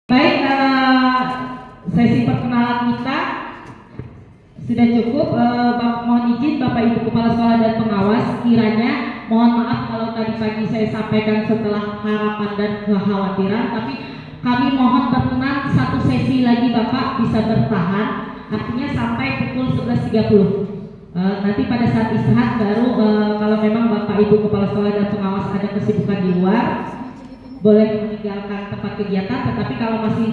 Baik, sesi perkenalan kita sudah cukup. Mohon izin Bapak Ibu Kepala Sekolah dan pengawas, kiranya mohon maaf kalau tadi pagi saya sampaikan setelah harapan dan kekhawatiran, tapi kami mohon berkenan satu sesi lagi Bapak bisa bertahan, artinya sampai pukul 11.30. Nanti pada saat istirahat baru kalau memang Bapak Ibu Kepala Sekolah dan pengawas ada kesibukan di luar, boleh meninggalkan tempat kegiatan, tetapi kalau masih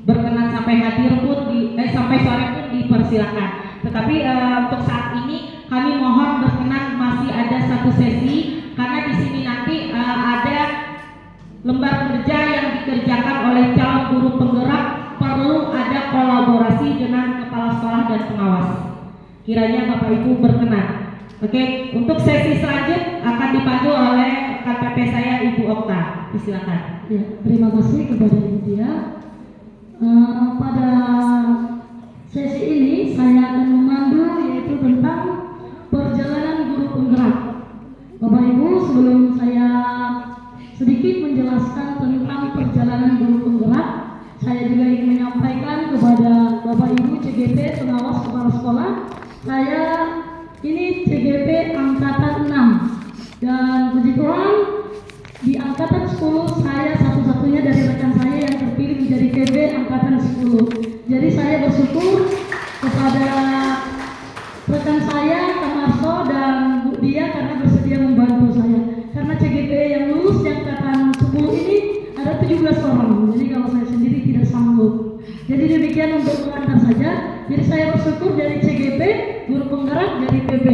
berkenan sampai hadir pun sampai sore pun dipersilakan. Tetapi untuk saat ini kami mohon berkenan masih ada satu sesi, karena di sini nanti ada lembar kerja yang dikerjakan oleh calon guru penggerak, perlu ada kolaborasi dengan kepala sekolah dan pengawas. Kiranya Bapak Ibu berkenan. Oke, untuk sesi selanjutnya akan dipandu oleh KPP saya Ibu Okta. Silakan. Ya, terima kasih kepada Ibu Dia. Pada sesi ini saya akan memandu yaitu tentang perjalanan guru penggerak. Bapak Ibu, sebelum saya sedikit menjelaskan tentang perjalanan guru penggerak, saya juga ingin menyampaikan kepada Bapak Ibu CGP pengawas kepala sekolah, saya ini CGP angkatan 6 dan puji Tuhan di angkatan 10 saya satu-satunya dari rekan saya yang terpilih menjadi PB angkatan 10. Jadi saya bersyukur kepada rekan saya Kak Marso dan Bu Dia karena bersedia membantu saya. Karena CGP yang lulus di angkatan 10 ini ada 17 orang. Jadi kalau saya sendiri tidak sanggup. Jadi demikian untuk pengantar saja. Jadi saya bersyukur dari CGP, guru penggerak dari PB.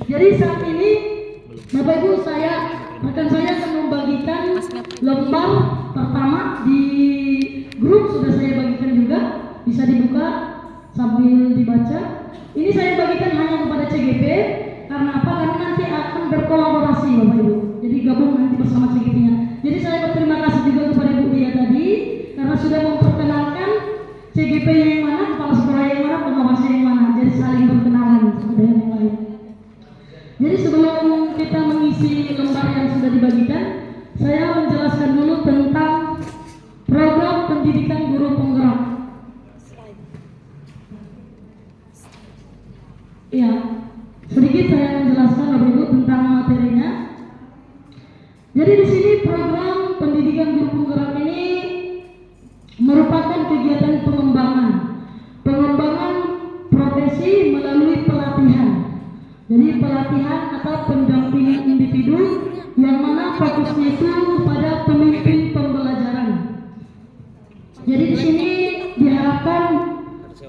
Jadi saat ini Bapak Ibu rekan saya akan membagikan lembar pertama di grup, sudah saya bagikan juga, bisa dibuka sambil dibaca. Ini saya bagikan hanya kepada CGP, karena apa? Karena nanti akan berkolaborasi Bapak Ibu. Jadi gabung nanti bersama CGP-nya. Jadi saya berterima kasih juga kepada Bu Dia tadi karena sudah memperkenalkan CGP yang mana, kepala sekolah yang mana, pengawasnya yang mana. Jadi saling berkenalan satu dengan yang lain. Jadi sebelum kita mengisi lembar yang sudah dibagikan, saya menjelaskan dulu tentang program pendidikan guru penggerak. Ya, sedikit saya menjelaskan Bapak Ibu tentang materinya. Jadi di sini program pendidikan guru penggerak ini merupakan kegiatan pengembangan profesi melalui pelatihan. Jadi pelatihan atau pendampingan individu yang mana fokusnya itu kepada pemimpin pembelajaran. Jadi di sini diharapkan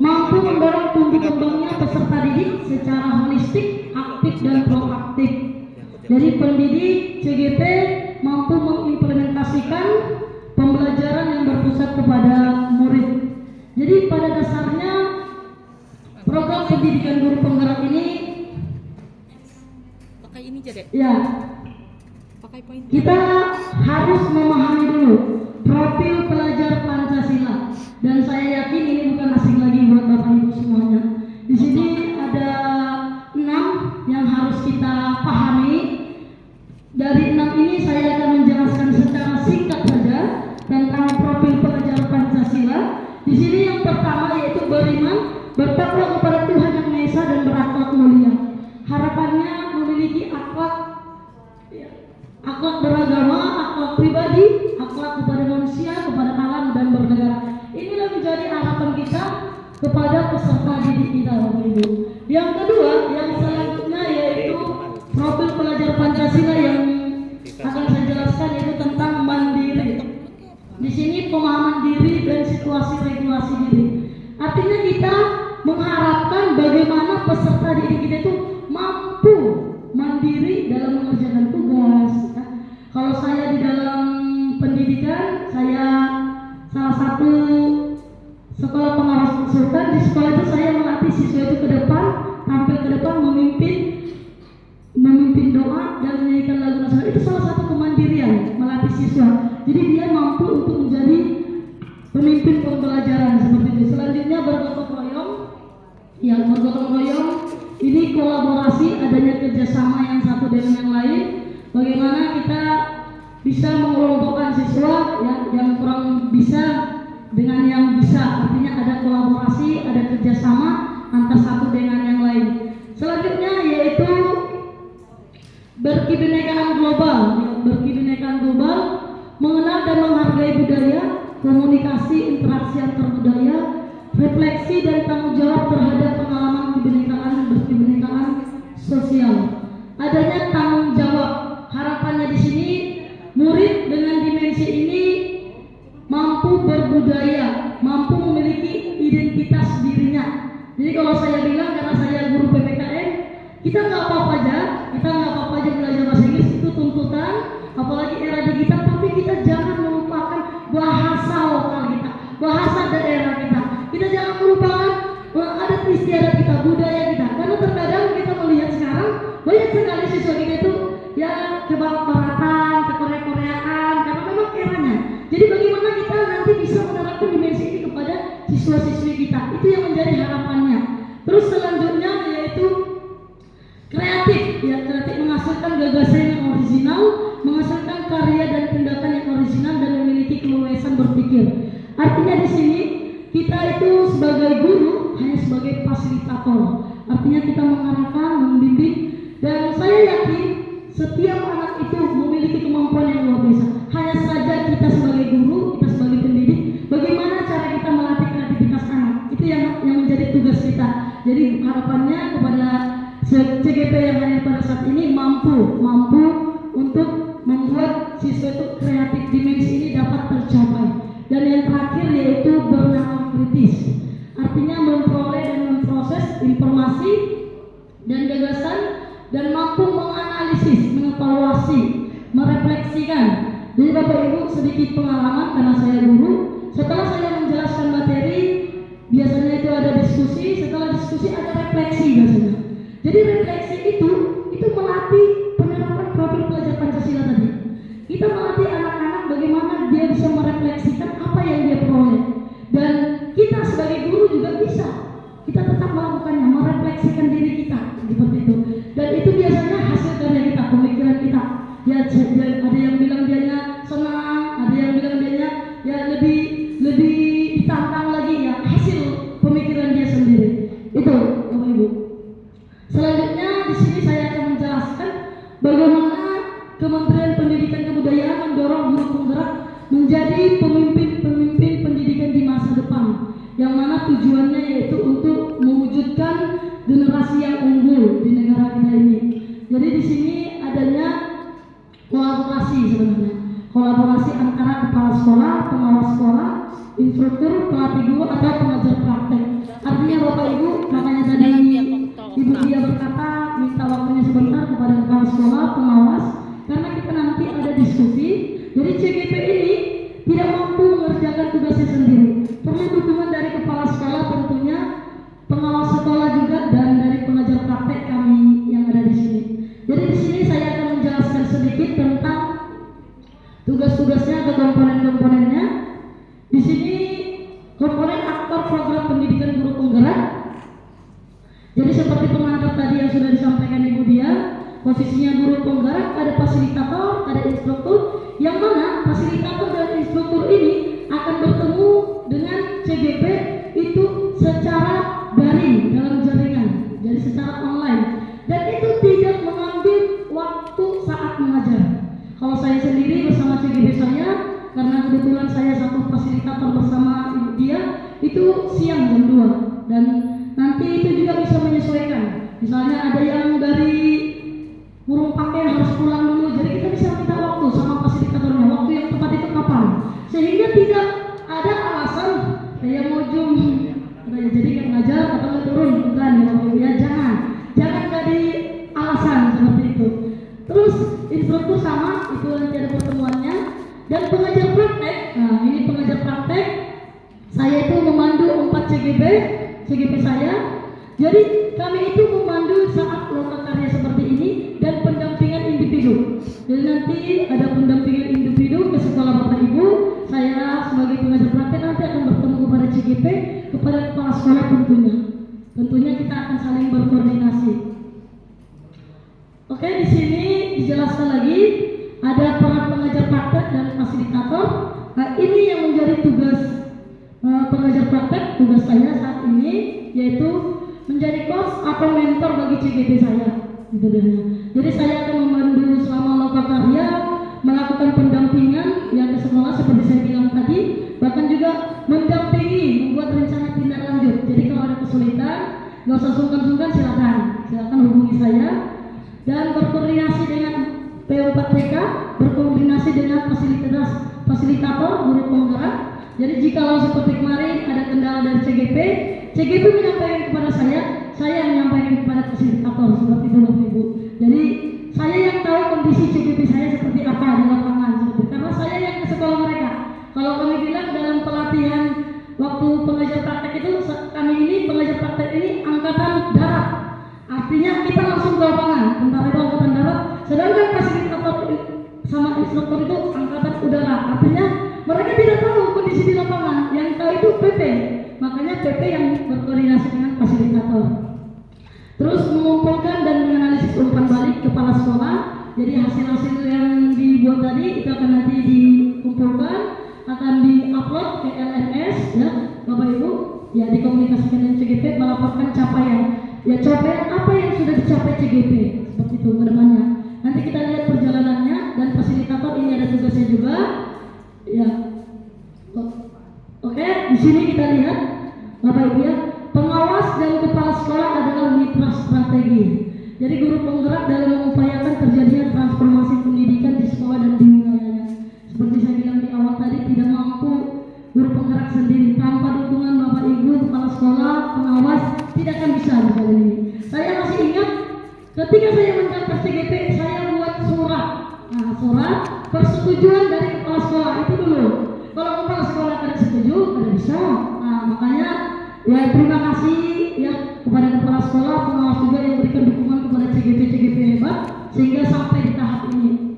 mampu mendorong tumbuh kembangnya peserta didik secara holistik, aktif dan proaktif. Jadi pendidik CGP mampu mengimplementasikan pembelajaran yang berpusat kepada murid. Jadi pada dasarnya program pendidikan guru penggerak ini kita harus memahami dulu profil pelajar Pancasila, dan saya yakin ini bukan asing lagi buat Bapak Ibu semuanya. Di sini ada 6 yang harus kita pahami. Dari 6 ini saya akan menjelaskan secara singkat saja tentang profil pelajar Pancasila. Di sini yang pertama yaitu beriman, bertakwa kepada Tuhan Yang Maha Esa dan berakhlak mulia. Harapannya memiliki akhlak beragama, akhlak pribadi, akhlak kepada manusia, kepada alam dan bernegara. Inilah menjadi harapan kita kepada peserta didik kita, Bapak Ibu. Yang kedua, yang selanjutnya yaitu profil pelajar Pancasila yang akan saya jelaskan yaitu tentang mandiri. Di sini pemahaman diri dan situasi regulasi diri. Artinya kita mengharapkan bagaimana peserta didik kita itu mampu mandiri dalam mengerjakan tugas. Kalau saya di dalam pendidikan, saya salah satu sekolah pengawas konsultan. Di sekolah itu saya melatih siswa itu ke depan, tampil ke depan, memimpin doa dan menyanyikan lagu nasional. Itu salah satu kemandirian melatih siswa. Jadi dia mampu untuk menjadi pemimpin pembelajaran seperti itu. Selanjutnya bergotong royong. Ya, bergotong royong ini kolaborasi, adanya kerjasama yang satu dengan yang lain. Bagaimana kita bisa mengelompokkan siswa ya, yang kurang bisa dengan yang bisa, artinya ada kolaborasi, ada kerjasama antara satu dengan yang lain. Selanjutnya yaitu berkebinekaan global, berkebinekaan global, mengenal dan menghargai budaya, komunikasi, interaksi antar budaya, refleksi dan tanggung jawab terhadap pengalaman kebinekaan, berkebinekaan sosial. Adanya tanggung jawab, harapannya di sini murid dengan dimensi ini mampu berbudaya, mampu memiliki identitas dirinya. Jadi kalau saya bilang, karena saya guru PPKN, kita nggak apa-apa aja belajar bahasa Inggris, itu tuntutan, apalagi era digital, tapi kita jangan melupakan bahasa lokal kita, bahasa daerah kita. Kita jangan melupakan adat istiadat kita, budaya kita, karena terkadang kita melihat sekarang banyak sekali siswa kita itu ya ke barat-baratan, ke Korea-Koreaan, karena memang eranya. Jadi bagaimana kita nanti bisa menerapkan dimensi ini kepada siswa-siswi kita, itu yang menjadi harapannya. Terus selanjutnya yaitu kreatif, ya kreatif menghasilkan gagasan yang original, menghasilkan karya dan tindakan yang original dan memiliki keleluasan berpikir. Artinya di sini kita itu sebagai guru hanya sebagai fasilitator, artinya kita mengarahkan, membimbing, dan saya yakin setiap anak itu memiliki kemampuan yang luar biasa. Hanya saja kita sebagai guru, kita sebagai pendidik, bagaimana cara kita melatih kreativitas anak, itu yang menjadi tugas kita. Jadi harapannya kepada CGP yang hadir pada saat ini mampu untuk membuat siswa itu kreatif, dimensi ini dapat tercapai. Dan yang terakhir yaitu bernalar kritis, artinya memperoleh dan memproses informasi dan gagasan dan mampu menganalisis, mengevaluasi, merefleksikan. Jadi Bapak Ibu sedikit pengalaman karena saya guru, setelah saya menjelaskan materi biasanya itu ada diskusi, setelah diskusi ada refleksi biasanya. Jadi refleksi itu melatih penerapan profil pelajar Pancasila tadi. Kita melatih anak-anak bagaimana dia bisa merefleksikan apa yang dia peroleh. Dan kita sebagai guru juga bisa. Kita tetap melakukannya, merefleksikan diri kita seperti itu. Dan itu biasanya hasil karya kita, pemikiran kita. Ya ada yang bilang dianya senang, ada yang bilang dianya ya lebih ditantang lagi, ya hasil pemikiran dia sendiri. Itu Bapak Ibu. Selanjutnya di sini saya akan menjelaskan bagaimana Kementerian Pendidikan Kebudayaan mendorong guru penggerak menjadi pemimpin pendidikan di masa depan, yang mana tujuannya yaitu untuk mewujudkan generasi yang unggul di negara kita ini. Jadi di sini adanya kolaborasi sebenarnya, kolaborasi antara kepala sekolah, pengawas sekolah, instruktur, pelatih guru atau pengajar praktek. Artinya Bapak Ibu, makanya tadi Ibu dia berkata minta waktunya sebentar kepada kepala sekolah, pengawas, karena kita nanti ada diskusi. Jadi CGP ini tidak mampu mengerjakan tugasnya sendiri, perlu dukungan dari kepala sekolah tentunya, pengawas sekolah juga, dan dari pengajar praktek kami yang ada di sini. Jadi di sini saya akan menjelaskan sedikit tentang tugas-tugasnya atau komponen-komponennya. Di sini komponen aktor program pendidikan guru penggerak. Jadi seperti pengantar tadi yang sudah disampaikan Ibu Dia, posisinya guru penggerak, ada fasilitator, ada instruktur, yang mana fasilitator dan instruktur ini akan bertemu dengan CGP itu secara daring dalam jaringan, jadi secara online, dan itu tidak mengambil waktu saat mengajar. Kalau saya sendiri bersama CGP saya, karena kebetulan saya satu fasilitator bersama Ibu Dia, itu siang jam 2, dan nanti itu juga bisa menyesuaikan. Misalnya ada yang dari burung pakai harus pulang dulu, jadi kita bisa minta waktu sama fasilitatornya, waktu yang tepat itu kapan, sehingga tidak ada alasan saya mau zoom, jadi kan ngajar atau turun, bukan ya, jangan jadi alasan seperti itu. Terus instruktur sama, itu nanti ada pertemuannya, dan pengajar praktek. Nah ini pengajar praktek, saya itu memandu 4 CGP saya. Jadi kami itu memandu saat loka karya seperti ini dan pendampingan individu. Jadi nanti ada pendampingan individu ke sekolah Bapak Ibu. Saya sebagai pengajar praktek nanti akan bertemu kepada CGP, kepada kepala sekolah tentunya. Tentunya kita akan saling berkoordinasi. Oke, di sini dijelaskan lagi ada peran pengajar praktek dan fasilitator. Nah, ini yang menjadi tugas pengajar praktek, tugas saya saat ini yaitu menjadi coach atau mentor bagi CGP saya. Gitu deh. Jadi saya akan memandu selama loka karya, melakukan pendampingan yang ke sekolah seperti saya bilang tadi, bahkan juga mendampingi membuat rencana tindak lanjut. Jadi kalau ada kesulitan, nggak usah sungkan-sungkan, silakan hubungi saya, dan berkoordinasi dengan PO4TK, berkoordinasi dengan fasilitator guru penggerak. Jadi jikalau seperti kemarin ada kendala dari CGP menyampaikan kepada saya menyampaikan kepada fasilitator, seperti itu Bapak Ibu. Jadi saya yang tahu kondisi CGP saya seperti apa di lapangan, karena saya yang ke sekolah mereka. Kalau kami bilang dalam pelatihan waktu pengajar praktek itu, kami ini pengajar praktek ini angkatan darat, artinya kita langsung ke lapangan, tentara itu angkatan darat, sedangkan fasilitator sama instruktur itu angkatan udara, artinya mereka tidak tahu kondisi di lapangan, yang tahu itu PP, makanya PP yang berkoordinasi dengan fasilitator. Terus mengumpulkan dan menganalisis umpan balik kepala sekolah. Jadi hasil-hasil yang dibuat tadi itu akan nanti dikumpulkan, akan diupload ke LMS ya Bapak Ibu, ya dikomunikasikan dengan CGP, melaporkan capaian apa yang sudah dicapai CGP, seperti itu ke depannya. Nanti kita lihat perjalanannya, dan fasilitator ini ada tugasnya juga ya. Oke, di sini kita lihat Bapak Ibu ya, pengawas dan kepala sekolah adalah mitra strategi. Jadi guru penggerak dalam mengupayakan terjadinya transformasi pendidikan di sekolah dan di wilayahnya. Seperti saya bilang di awal tadi, tidak mampu guru penggerak sendiri, tanpa dukungan Bapak Ibu kepala sekolah, pengawas, tidak akan bisa misalnya ini. Saya masih ingat ketika saya mendaftar CGP, saya buat surat. Nah, surat persetujuan dari kepala sekolah itu dulu. Kalau kepala sekolah tidak setuju, tidak bisa. Nah, makanya ya terima kasih ya kepada kepala sekolah, pengawas juga yang berikan dukungan kepada CGP hebat sehingga sampai di tahap ini.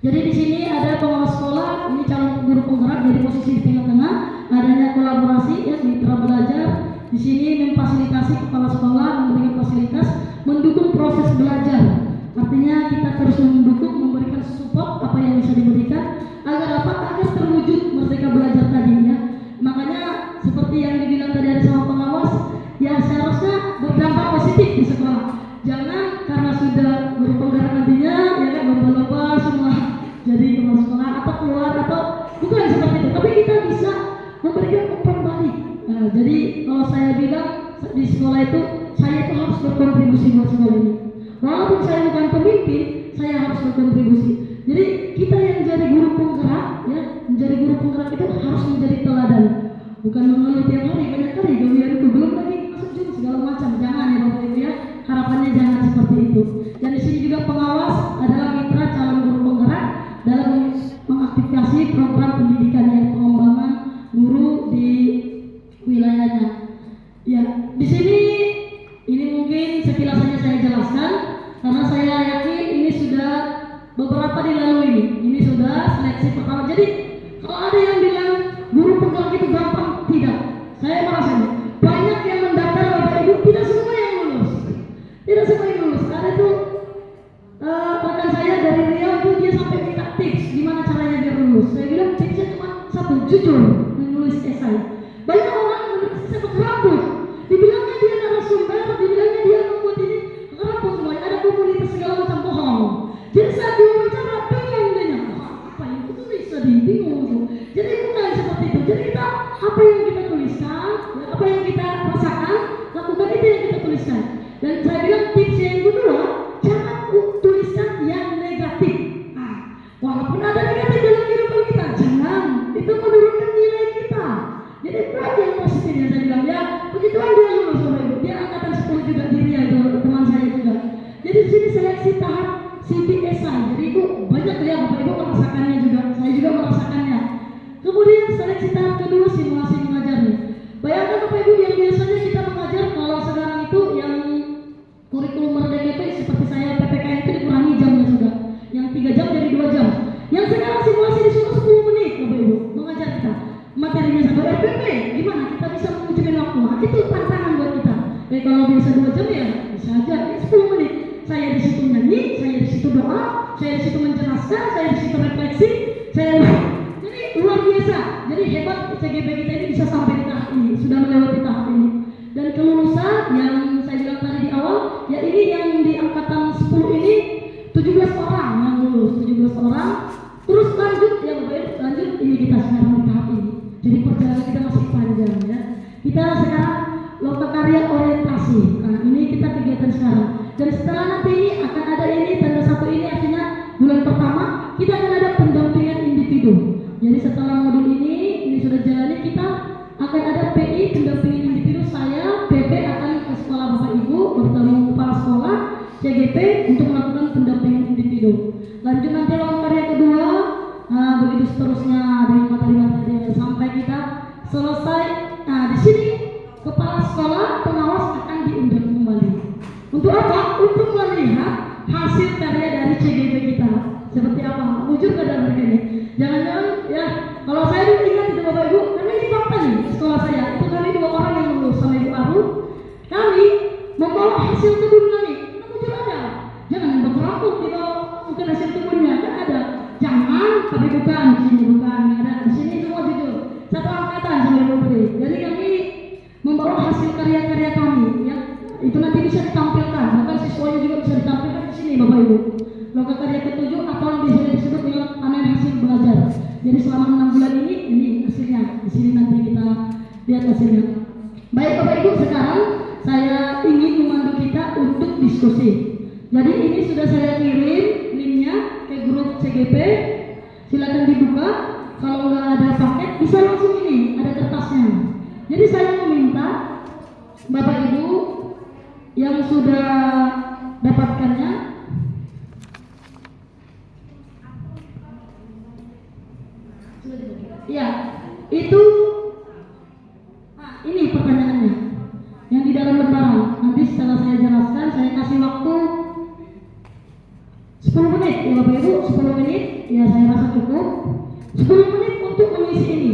Jadi di sini ada pengawas sekolah, ini calon guru penggerak, jadi posisi di tengah-tengah, adanya kolaborasi ya mitra belajar. Di sini memfasilitasi kepala sekolah, memberikan fasilitas, mendukung proses belajar. Artinya kita terus mendukung, memberikan support apa yang bisa diberikan agar terwujud merdeka belajar tadinya. Makanya seperti yang dibilang tadi ada sama pengawas, ya seharusnya berdampak positif di sekolah. Jangan karena sudah guru penggerak nantinya ya kan lomba-lomba semua jadi kepala sekolah atau keluar, atau bukan seperti itu, tapi kita bisa memberikan umpan balik. Nah, jadi kalau saya bilang di sekolah itu, saya itu harus berkontribusi buat sekolah ini. Walaupun saya bukan pemimpin, saya harus berkontribusi. Jadi kita yang jadi guru penggerak ya, menjadi guru penggerak itu harus menjadi teladan. Bukan mengeluh tiap hari, banyak kali gawian itu, belum lagi masuk jam segala macam. Jangan ya Bapak Ibu ya, harapannya jangan seperti itu. Dan di sini juga pengawas adalah mitra calon guru penggerak dalam mengaktifasi program pendidikan yang pengembangan guru di wilayahnya. Ya, di sini ini mungkin sekilas saja saya jelaskan karena saya yakin ini sudah beberapa dilalui ini. Ini sudah seleksi pertama. Jadi kalau ada yang bilang guru penggerak itu gampang, tidak. Saya merasa banyak yang mendaftar Bapak Ibu, tidak semua yang lulus. Tidak semua yang lulus. Ada tuh rekan saya dari Riau itu, dia sampai minta tips gimana caranya biar lulus. Saya bilang tipsnya cuma satu, jujur menulis esai. Banyak orang menulis esai pakai rambut. Dibilangnya dia narasumber, dibilangnya dia membuat ini rambut semuanya, ada komunitas segala macam, bohong. Jadi saat diwawancara bingung dia, apa yang itu tulis tadi, bingung. Jadi bukan seperti itu. Jadi kita apa yang kita tuliskan, apa yang kita rasakan, lakukan itu yang kita tuliskan. Dan saya bilang tips yang kedua, jangan tuliskan yang negatif. Nah, walaupun ada negatif dalam kehidupan kita, jangan, itu menurunkan nilai kita. Jadi buat yang positif yang saya bilang ya, begituan dia lulus Bapak Ibu. Dia angkatan 10 juga, dirinya itu teman saya juga. Jadi di sini seleksi tahap CPSI. Jadi itu banyak ya Bapak Ibu merasakannya juga. Saya juga merasakannya. Kemudian seleksi tahap kedua, simulasi mengajar nih. Bayangkan Bapak Ibu, yang biasanya kita mengajar kalau sekarang itu yang kurikulum merdeka itu seperti saya PPKN itu dikurangi jamnya sudah. Yang 3 jam jadi 2 jam. Yang sekarang simulasi disuruh 10 menit Bapak Ibu mengajar kita. Materinya sama RPP, gimana kita bisa mengujikan waktu? Nah, itu tantangan buat kita. Kalau biasa 2 jam ya bisa aja, 10 menit. Saya di situ nyanyi, saya di situ doa, saya di situ menjelaskan, saya di situ refleksi, jadi luar biasa. Jadi hebat CGP kita ini bisa sampai di tahap sudah melewati tahap ini. Dan kelulusan yang saya bilang tadi di awal, ya ini yang di angkatan 10 ini 17 orang yang lulus, 17 orang. Terus lanjut ya Bapak Ibu, lanjut ini kita sekarang di tahap ini. Jadi perjalanan kita masih panjang ya. Kita sekarang lokakarya orientasi. Nah, ini kita kegiatan sekarang. Dan setelah nanti ini akan ada ini tanggal 1 ini artinya bulan pertama kita akan ada pendampingan individu. Jadi setelah modul ini sudah jalani, kita akan ada PI pendampingan individu. Saya PP akan ke sekolah Bapak Ibu bertemu kepala sekolah CGP untuk melakukan pendampingan individu. Lanjut nanti lokakarya kedua, begitu seterusnya dengan materi-materi sampai kita selesai. Nah di sini kepala sekolah pengawas akan diundang kembali. Untuk apa? Untuk melihat hasil karya dari CGP kita seperti apa. Jujur pada mereka ini. Jangan-jangan ya kalau saya dulu ingat itu Bapak Ibu, karena ini fakta nih di sekolah saya. Itu kami 2 orang yang lulus sama Ibu Aru. Kami membawa hasil kebun kami. Kita jujur aja. Jangan berkelompok dibawa mungkin hasil kebunnya kan ada. Jangan, tapi bukan di sini bukan ada di sini semua jujur. Satu angkatan sama Ibu Putri. Jadi kami membawa hasil karya-karya kami ya. Itu nanti bisa ditampilkan, bahkan siswanya juga bisa ditampilkan di sini Bapak Ibu. Lokakarya ke-7 atau yang bisa disebut dengan panen hasil belajar. Jadi selama 6 bulan ini hasilnya. Di sini nanti kita lihat hasilnya. Baik Bapak Ibu, sekarang saya ingin memandu kita untuk diskusi. Jadi ini sudah saya kirim linknya ke grup CGP. Silakan dibuka. Kalau nggak ada paket bisa langsung ini, ada kertasnya. Jadi saya meminta Bapak Ibu yang sudah dapatkannya, ya itu ini pertanyaannya yang di dalam lembaran. Nanti setelah saya jelaskan, saya kasih waktu 10 menit ya Bapak Ibu, 10 menit ya saya rasa cukup. 10 menit untuk mengisi ini.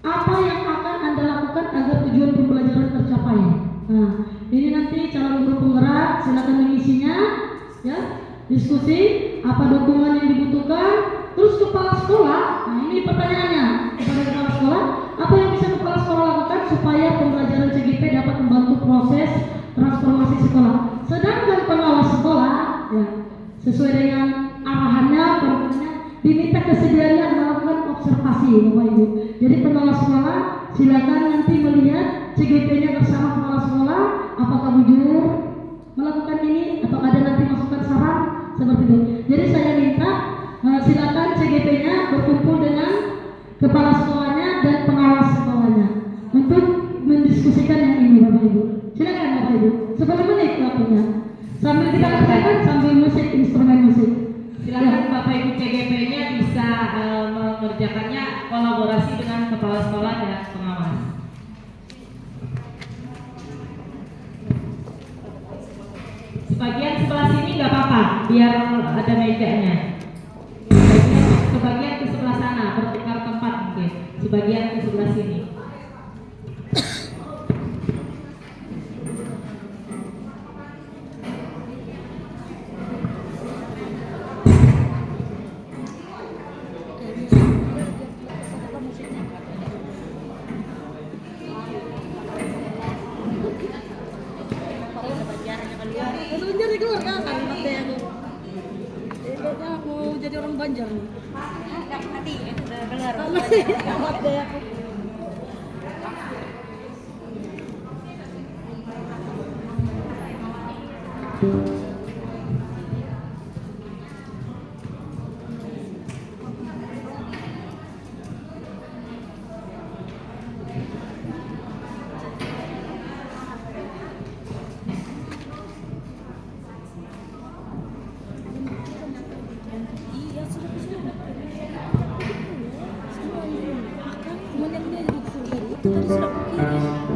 Apa yang akan Anda lakukan agar tujuan pembelajaran tercapai? Nah, ini nanti calon guru penggerak silakan mengisinya ya. Diskusi apa dukungan yang dibutuhkan. Terus kepala sekolah, nah ini pertanyaannya kepada kepala sekolah, apa yang bisa kepala sekolah lakukan supaya pembelajaran CGP dapat membantu proses transformasi sekolah. Sedangkan pengawas sekolah ya sesuai dengan arahannya, peraturannya diminta kesediaannya melakukan observasi Bapak Ibu. Jadi pengawas sekolah silakan nanti melihat CGP-nya bersama kepala sekolah, apakah jujur melakukan ini atau ada nanti masukan saran seperti itu. Jadi saya minta silakan CGP-nya berkumpul dengan kepala sekolahnya dan pengawas sekolahnya untuk mendiskusikan yang ini Bapak Ibu. Silakan Bapak Ibu. 10 menit waktunya. Sambil kita lakukan sambil musik, instrumen musik. Silakan Bapak Ibu CGP-nya bisa mengerjakannya kolaborasi dengan kepala sekolah dan pengawas. Sebagian sebelah sini nggak apa-apa, biar ada mejanya. Sebagian ke sebelah sana, bertukar tempat mungkin. Sebagian ke sebelah sini. Sebenarnya keluar kan kalimatnya aku. Kayaknya mau jadi orang Banjar nih. Nanti keluar. Kalimatnya aku. Iya, sudah kemudian dia disuruh itu tadi sudah kiri.